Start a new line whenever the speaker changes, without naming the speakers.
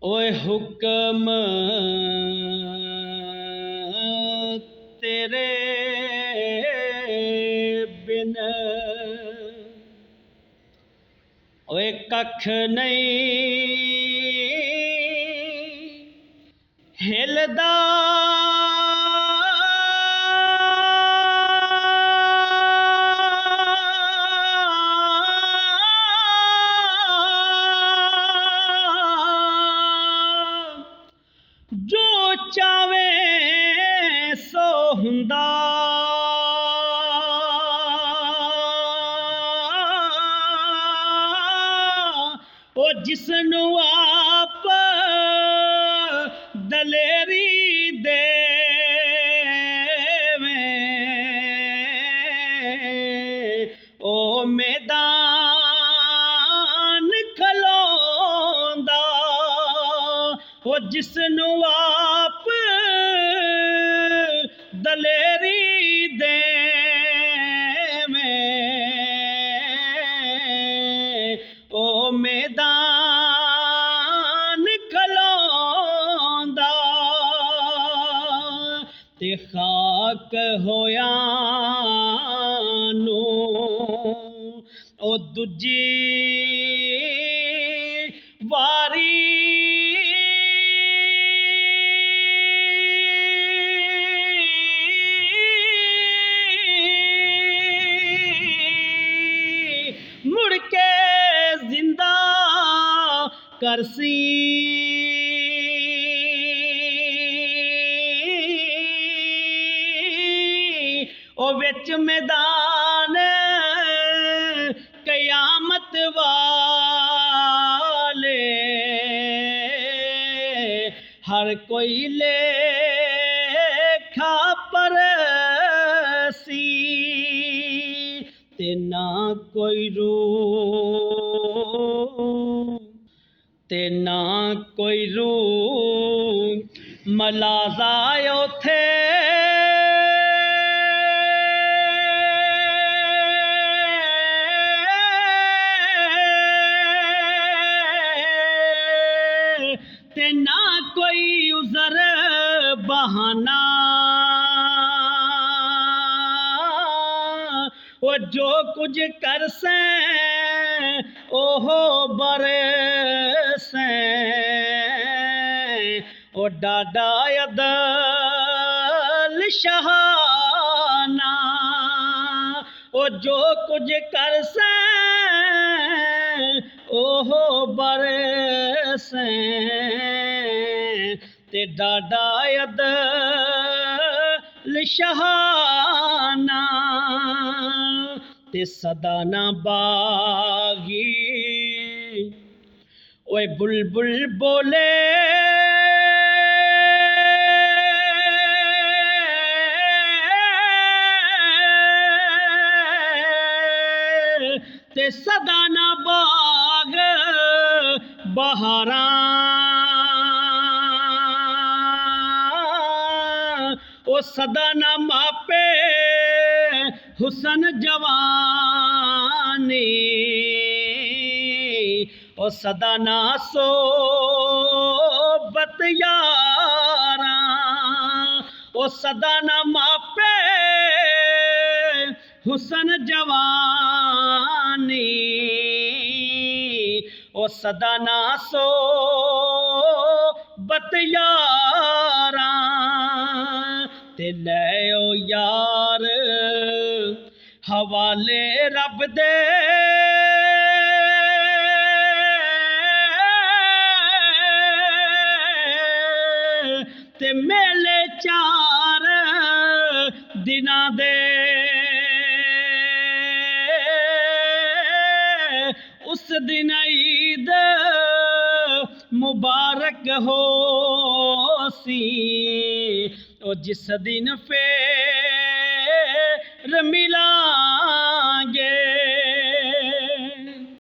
ओए हुक्म तेरे बिन ओए कख नहीं हिलदा जो चावे सो हुंदा ओ जिसनू आप दलेरी देवे ओ मैदान खलोंदा ओ जिसनू आप दलेरी देवे ओ मैदान खलोंदा ते खाक होया नू ओ दूजी वारी मुड़ के जिंदा करसी ओ विच मैदान कयामत वाले हर कोई लेखा परसी ते ना कोई रूह ते ना कोई रूह मलाजा उथे ते ना कोई उज़र बहाना वो जो कुछ कर से ओहो बरसे ओ डाडा अदल शहाना ओ जो कुछ कर से ओहो बरसे ते डाडा अदल शहाना ते सदा ना बागी ओए बुलबुल बोले ते सदा ना बाग बहारा ओ सदा ना मापे हुसन जवानी ओ सदा ना सोबत यारा ओ सदा ना मापे हुसन जवानी ओ सदा ना सोबत यारा ते ले ओ यार हवाले रब दे ते मेले चार दिना दे उस दिन ईद मुबारक हो सी ओ जिस दिन फिर मिला